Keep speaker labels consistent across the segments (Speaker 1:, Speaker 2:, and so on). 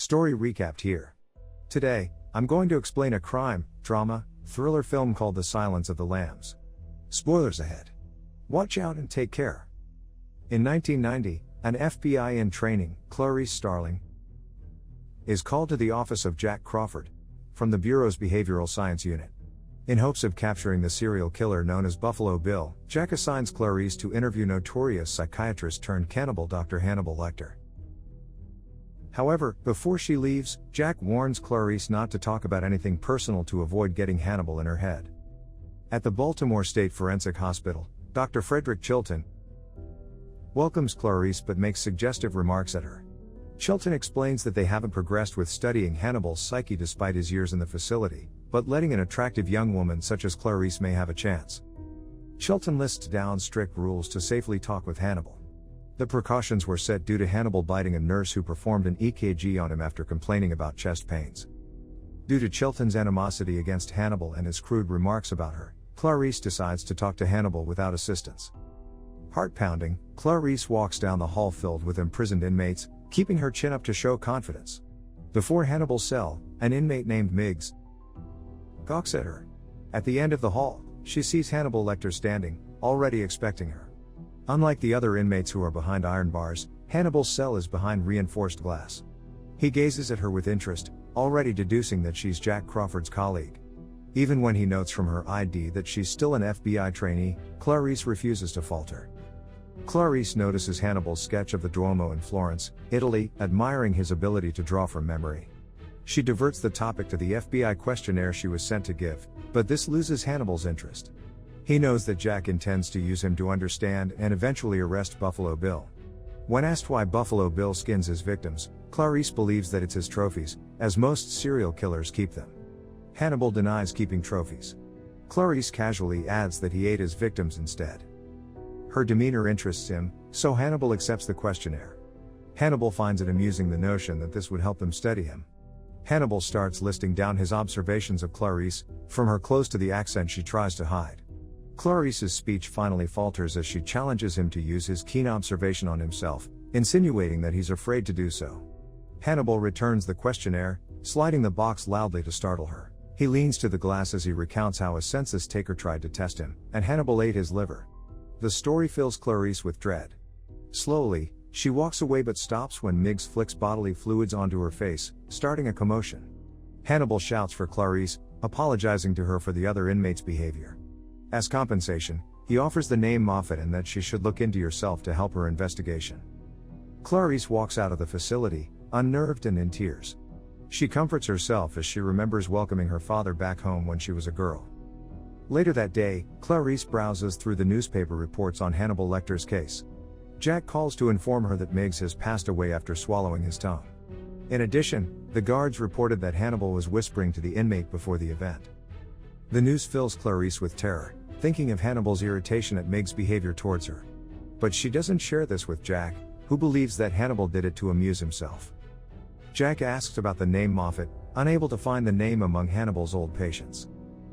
Speaker 1: Story recapped here. Today, I'm going to explain a crime, drama, thriller film called The Silence of the Lambs. Spoilers ahead. Watch out and take care. In 1990, an FBI in training, Clarice Starling, is called to the office of Jack Crawford, from the Bureau's Behavioral Science Unit. In hopes of capturing the serial killer known as Buffalo Bill, Jack assigns Clarice to interview notorious psychiatrist turned cannibal Dr. Hannibal Lecter. However, before she leaves, Jack warns Clarice not to talk about anything personal to avoid getting Hannibal in her head. At the Baltimore State Forensic Hospital, Dr. Frederick Chilton welcomes Clarice but makes suggestive remarks at her. Chilton explains that they haven't progressed with studying Hannibal's psyche despite his years in the facility, but letting an attractive young woman such as Clarice may have a chance. Chilton lists down strict rules to safely talk with Hannibal. The precautions were set due to Hannibal biting a nurse who performed an EKG on him after complaining about chest pains. Due to Chilton's animosity against Hannibal and his crude remarks about her, Clarice decides to talk to Hannibal without assistance. Heart-pounding, Clarice walks down the hall filled with imprisoned inmates, keeping her chin up to show confidence. Before Hannibal's cell, an inmate named Miggs gawks at her. At the end of the hall, she sees Hannibal Lecter standing, already expecting her. Unlike the other inmates who are behind iron bars, Hannibal's cell is behind reinforced glass. He gazes at her with interest, already deducing that she's Jack Crawford's colleague. Even when he notes from her ID that she's still an FBI trainee, Clarice refuses to falter. Clarice notices Hannibal's sketch of the Duomo in Florence, Italy, admiring his ability to draw from memory. She diverts the topic to the FBI questionnaire she was sent to give, but this loses Hannibal's interest. He knows that Jack intends to use him to understand and eventually arrest Buffalo Bill. When asked why Buffalo Bill skins his victims, Clarice believes that it's his trophies, as most serial killers keep them. Hannibal denies keeping trophies. Clarice casually adds that he ate his victims instead. Her demeanor interests him, so Hannibal accepts the questionnaire. Hannibal finds it amusing the notion that this would help them study him. Hannibal starts listing down his observations of Clarice, from her clothes to the accent she tries to hide. Clarice's speech finally falters as she challenges him to use his keen observation on himself, insinuating that he's afraid to do so. Hannibal returns the questionnaire, sliding the box loudly to startle her. He leans to the glass as he recounts how a census taker tried to test him, and Hannibal ate his liver. The story fills Clarice with dread. Slowly, she walks away but stops when Miggs flicks bodily fluids onto her face, starting a commotion. Hannibal shouts for Clarice, apologizing to her for the other inmates' behavior. As compensation, he offers the name Moffat and that she should look into yourself to help her investigation. Clarice walks out of the facility, unnerved and in tears. She comforts herself as she remembers welcoming her father back home when she was a girl. Later that day, Clarice browses through the newspaper reports on Hannibal Lecter's case. Jack calls to inform her that Miggs has passed away after swallowing his tongue. In addition, the guards reported that Hannibal was whispering to the inmate before the event. The news fills Clarice with terror, thinking of Hannibal's irritation at Miggs' behavior towards her. But she doesn't share this with Jack, who believes that Hannibal did it to amuse himself. Jack asks about the name Moffat, unable to find the name among Hannibal's old patients.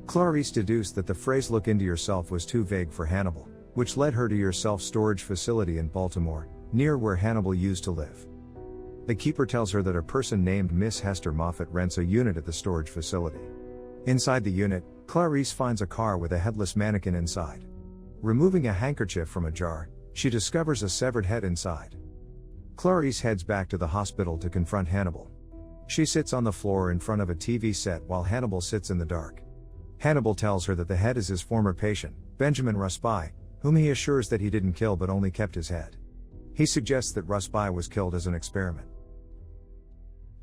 Speaker 1: Clarice deduced that the phrase "look into yourself" was too vague for Hannibal, which led her to your self-storage facility in Baltimore, near where Hannibal used to live. The keeper tells her that a person named Miss Hester Moffat rents a unit at the storage facility. Inside the unit, Clarice finds a car with a headless mannequin inside. Removing a handkerchief from a jar, she discovers a severed head inside. Clarice heads back to the hospital to confront Hannibal. She sits on the floor in front of a TV set while Hannibal sits in the dark. Hannibal tells her that the head is his former patient, Benjamin F.B.I, whom he assures that he didn't kill but only kept his head. He suggests that F.B.I was killed as an experiment.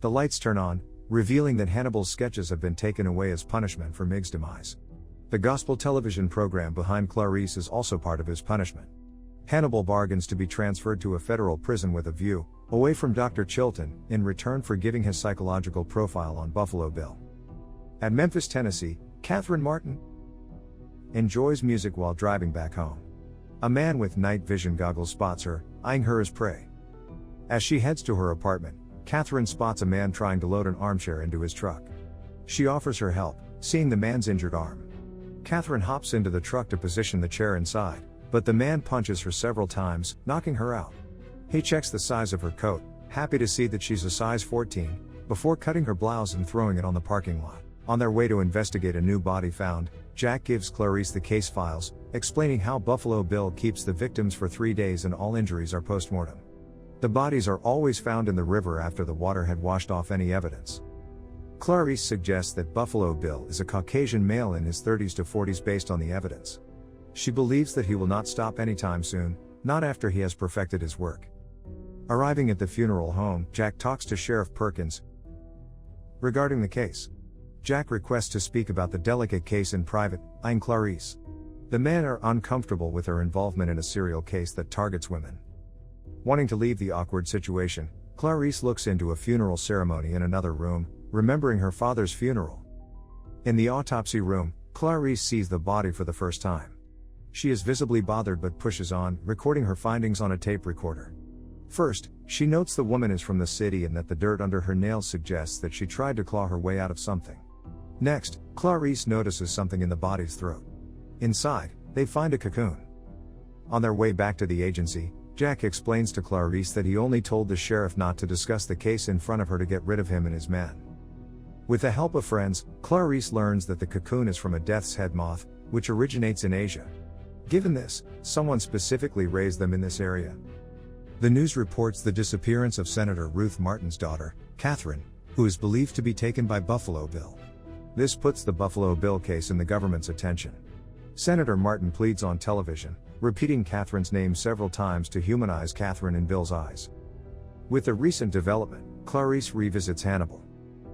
Speaker 1: The lights turn on, revealing that Hannibal's sketches have been taken away as punishment for Miggs' demise. The gospel television program behind Clarice is also part of his punishment. Hannibal bargains to be transferred to a federal prison with a view, away from Dr. Chilton, in return for giving his psychological profile on Buffalo Bill. At Memphis, Tennessee, Catherine Martin enjoys music while driving back home. A man with night vision goggles spots her, eyeing her as prey. As she heads to her apartment, Catherine spots a man trying to load an armchair into his truck. She offers her help, seeing the man's injured arm. Catherine hops into the truck to position the chair inside, but the man punches her several times, knocking her out. He checks the size of her coat, happy to see that she's a size 14, before cutting her blouse and throwing it on the parking lot. On their way to investigate a new body found, Jack gives Clarice the case files, explaining how Buffalo Bill keeps the victims for 3 days and all injuries are post-mortem. The bodies are always found in the river after the water had washed off any evidence. Clarice suggests that Buffalo Bill is a Caucasian male in his 30s to 40s based on the evidence. She believes that he will not stop anytime soon, not after he has perfected his work. Arriving at the funeral home, Jack talks to Sheriff Perkins regarding the case. Jack requests to speak about the delicate case in private, eyeing Clarice. The men are uncomfortable with her involvement in a serial case that targets women. Wanting to leave the awkward situation, Clarice looks into a funeral ceremony in another room, remembering her father's funeral. In the autopsy room, Clarice sees the body for the first time. She is visibly bothered but pushes on, recording her findings on a tape recorder. First, she notes the woman is from the city and that the dirt under her nails suggests that she tried to claw her way out of something. Next, Clarice notices something in the body's throat. Inside, they find a cocoon. On their way back to the agency, Jack explains to Clarice that he only told the sheriff not to discuss the case in front of her to get rid of him and his men. With the help of friends, Clarice learns that the cocoon is from a death's head moth, which originates in Asia. Given this, someone specifically raised them in this area. The news reports the disappearance of Senator Ruth Martin's daughter, Catherine, who is believed to be taken by Buffalo Bill. This puts the Buffalo Bill case in the government's attention. Senator Martin pleads on television, repeating Catherine's name several times to humanize Catherine in Bill's eyes. With the recent development, Clarice revisits Hannibal.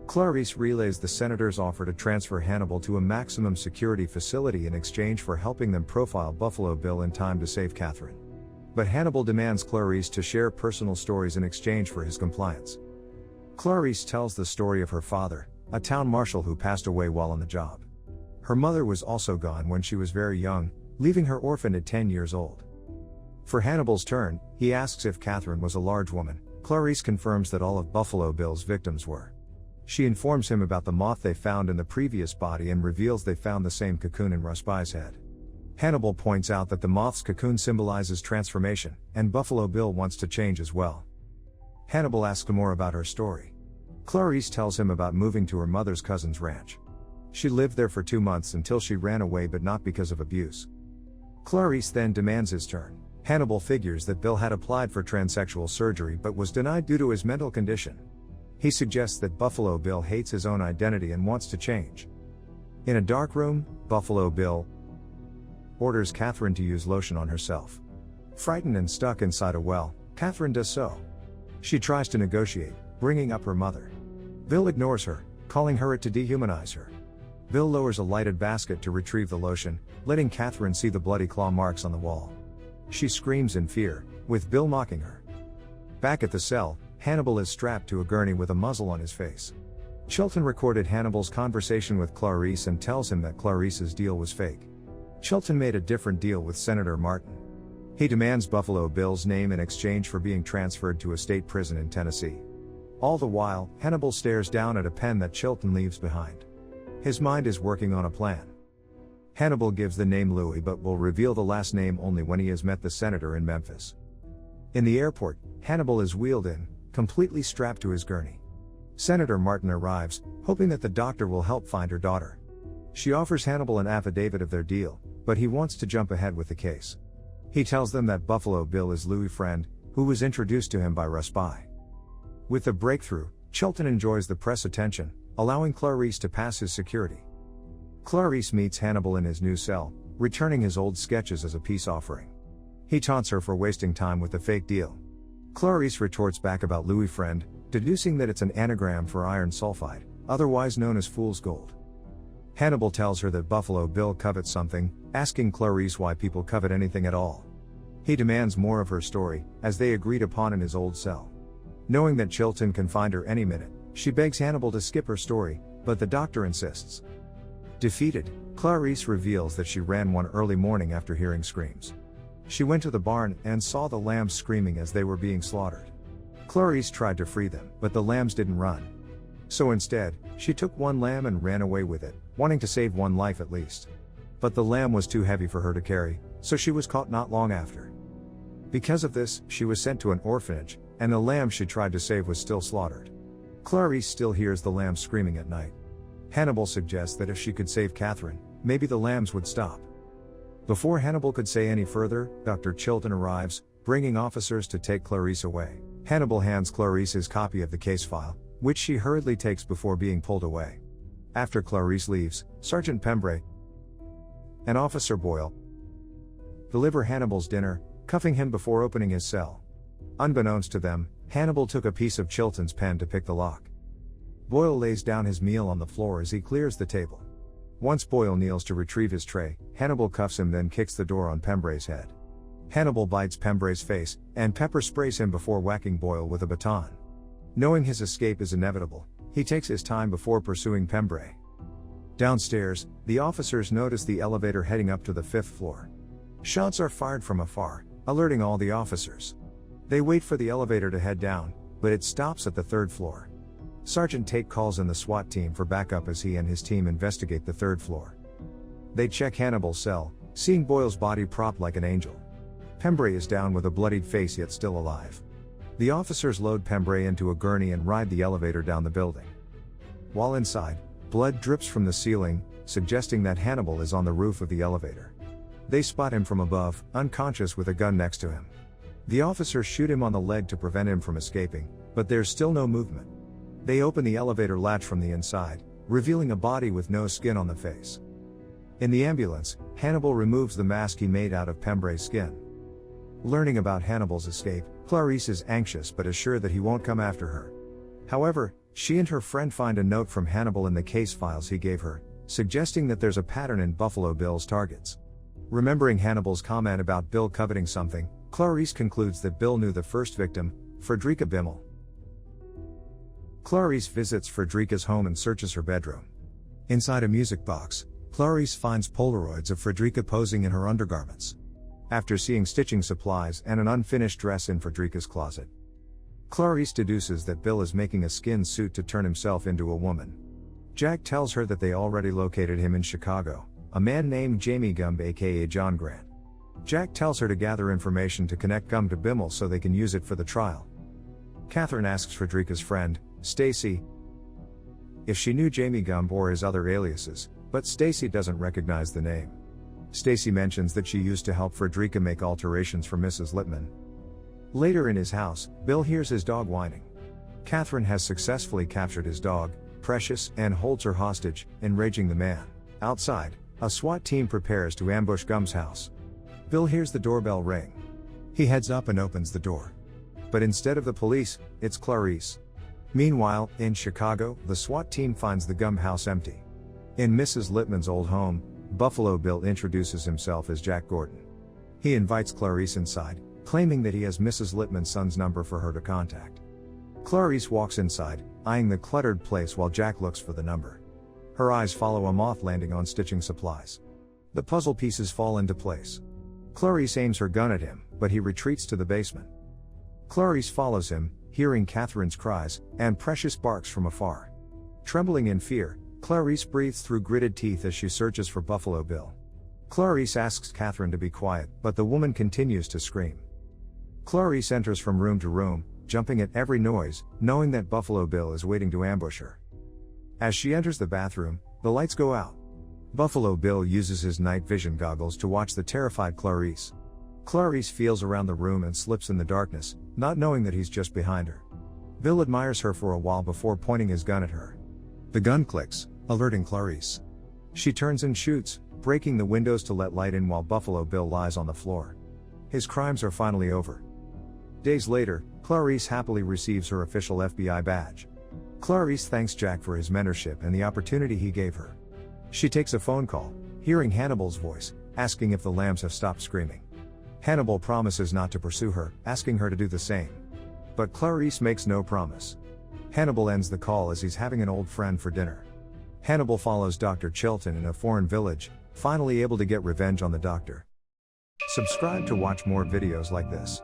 Speaker 1: Clarice relays the senator's offer to transfer Hannibal to a maximum security facility in exchange for helping them profile Buffalo Bill in time to save Catherine. But Hannibal demands Clarice to share personal stories in exchange for his compliance. Clarice tells the story of her father, a town marshal who passed away while on the job. Her mother was also gone when she was very young, leaving her orphaned at 10 years old. For Hannibal's turn, he asks if Catherine was a large woman. Clarice confirms that all of Buffalo Bill's victims were. She informs him about the moth they found in the previous body and reveals they found the same cocoon in Rusby's head. Hannibal points out that the moth's cocoon symbolizes transformation, and Buffalo Bill wants to change as well. Hannibal asks more about her story. Clarice tells him about moving to her mother's cousin's ranch. She lived there for 2 months until she ran away, but not because of abuse. Clarice then demands his turn. Hannibal figures that Bill had applied for transsexual surgery but was denied due to his mental condition. He suggests that Buffalo Bill hates his own identity and wants to change. In a dark room, Buffalo Bill orders Catherine to use lotion on herself. Frightened and stuck inside a well, Catherine does so. She tries to negotiate, bringing up her mother. Bill ignores her, calling her to dehumanize her. Bill lowers a lighted basket to retrieve the lotion, letting Catherine see the bloody claw marks on the wall. She screams in fear, with Bill mocking her. Back at the cell, Hannibal is strapped to a gurney with a muzzle on his face. Chilton recorded Hannibal's conversation with Clarice and tells him that Clarice's deal was fake. Chilton made a different deal with Senator Martin. He demands Buffalo Bill's name in exchange for being transferred to a state prison in Tennessee. All the while, Hannibal stares down at a pen that Chilton leaves behind. His mind is working on a plan. Hannibal gives the name Louis but will reveal the last name only when he has met the senator in Memphis. In the airport, Hannibal is wheeled in, completely strapped to his gurney. Senator Martin arrives, hoping that the doctor will help find her daughter. She offers Hannibal an affidavit of their deal, but he wants to jump ahead with the case. He tells them that Buffalo Bill is Louis' friend, who was introduced to him by Rusby. With the breakthrough, Chilton enjoys the press attention, allowing Clarice to pass his security. Clarice meets Hannibal in his new cell, returning his old sketches as a peace offering. He taunts her for wasting time with the fake deal. Clarice retorts back about Louis' friend, deducing that it's an anagram for iron sulfide, otherwise known as fool's gold. Hannibal tells her that Buffalo Bill covets something, asking Clarice why people covet anything at all. He demands more of her story, as they agreed upon in his old cell. Knowing that Chilton can find her any minute, she begs Hannibal to skip her story, but the doctor insists. Defeated, Clarice reveals that she ran one early morning after hearing screams. She went to the barn and saw the lambs screaming as they were being slaughtered. Clarice tried to free them, but the lambs didn't run. So instead, she took one lamb and ran away with it, wanting to save one life at least. But the lamb was too heavy for her to carry, so she was caught not long after. Because of this, she was sent to an orphanage, and the lamb she tried to save was still slaughtered. Clarice still hears the lambs screaming at night. Hannibal suggests that if she could save Catherine, maybe the lambs would stop. Before Hannibal could say any further, Dr. Chilton arrives, bringing officers to take Clarice away. Hannibal hands Clarice his copy of the case file, which she hurriedly takes before being pulled away. After Clarice leaves, Sergeant Pembrey and Officer Boyle deliver Hannibal's dinner, cuffing him before opening his cell. Unbeknownst to them, Hannibal took a piece of Chilton's pen to pick the lock. Boyle lays down his meal on the floor as he clears the table. Once Boyle kneels to retrieve his tray, Hannibal cuffs him, then kicks the door on Pembrey's head. Hannibal bites Pembrey's face, and pepper sprays him before whacking Boyle with a baton. Knowing his escape is inevitable, he takes his time before pursuing Pembrey. Downstairs, the officers notice the elevator heading up to the 5th floor. Shots are fired from afar, alerting all the officers. They wait for the elevator to head down, but it stops at the 3rd floor. Sergeant Tate calls in the SWAT team for backup as he and his team investigate the 3rd floor. They check Hannibal's cell, seeing Boyle's body propped like an angel. Pembrey is down with a bloodied face yet still alive. The officers load Pembrey into a gurney and ride the elevator down the building. While inside, blood drips from the ceiling, suggesting that Hannibal is on the roof of the elevator. They spot him from above, unconscious with a gun next to him. The officers shoot him on the leg to prevent him from escaping, but there's still no movement. They open the elevator latch from the inside, revealing a body with no skin on the face. In the ambulance, Hannibal removes the mask he made out of Pembrey's skin. Learning about Hannibal's escape, Clarice is anxious but is sure that he won't come after her. However, she and her friend find a note from Hannibal in the case files he gave her, suggesting that there's a pattern in Buffalo Bill's targets. Remembering Hannibal's comment about Bill coveting something, Clarice concludes that Bill knew the first victim, Frederica Bimmel. Clarice visits Frederica's home and searches her bedroom. Inside a music box, Clarice finds Polaroids of Frederica posing in her undergarments. After seeing stitching supplies and an unfinished dress in Frederica's closet, Clarice deduces that Bill is making a skin suit to turn himself into a woman. Jack tells her that they already located him in Chicago, a man named Jamie Gumb aka John Grant. Jack tells her to gather information to connect Gumb to Bimmel so they can use it for the trial. Catherine asks Frederica's friend, Stacy, if she knew Jamie Gumb or his other aliases, but Stacy doesn't recognize the name. Stacy mentions that she used to help Frederica make alterations for Mrs. Lippman. Later in his house, Bill hears his dog whining. Catherine has successfully captured his dog, Precious, and holds her hostage, enraging the man. Outside, a SWAT team prepares to ambush Gumb's house. Bill hears the doorbell ring. He heads up and opens the door. But instead of the police, it's Clarice. Meanwhile, in Chicago, the SWAT team finds the Gumb house empty. In Mrs. Lippman's old home, Buffalo Bill introduces himself as Jack Gordon. He invites Clarice inside, claiming that he has Mrs. Lippman's son's number for her to contact. Clarice walks inside, eyeing the cluttered place while Jack looks for the number. Her eyes follow a moth landing on stitching supplies. The puzzle pieces fall into place. Clarice aims her gun at him, but he retreats to the basement. Clarice follows him, hearing Catherine's cries, and Precious barks from afar. Trembling in fear, Clarice breathes through gritted teeth as she searches for Buffalo Bill. Clarice asks Catherine to be quiet, but the woman continues to scream. Clarice enters from room to room, jumping at every noise, knowing that Buffalo Bill is waiting to ambush her. As she enters the bathroom, the lights go out. Buffalo Bill uses his night vision goggles to watch the terrified Clarice. Clarice feels around the room and slips in the darkness, not knowing that he's just behind her. Bill admires her for a while before pointing his gun at her. The gun clicks, alerting Clarice. She turns and shoots, breaking the windows to let light in while Buffalo Bill lies on the floor. His crimes are finally over. Days later, Clarice happily receives her official FBI badge. Clarice thanks Jack for his mentorship and the opportunity he gave her. She takes a phone call, hearing Hannibal's voice, asking if the lambs have stopped screaming. Hannibal promises not to pursue her, asking her to do the same. But Clarice makes no promise. Hannibal ends the call as he's having an old friend for dinner. Hannibal follows Dr. Chilton in a foreign village, finally able to get revenge on the doctor. Subscribe to watch more videos like this.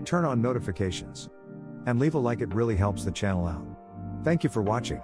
Speaker 1: Turn on notifications. And leave a like, it really helps the channel out. Thank you for watching.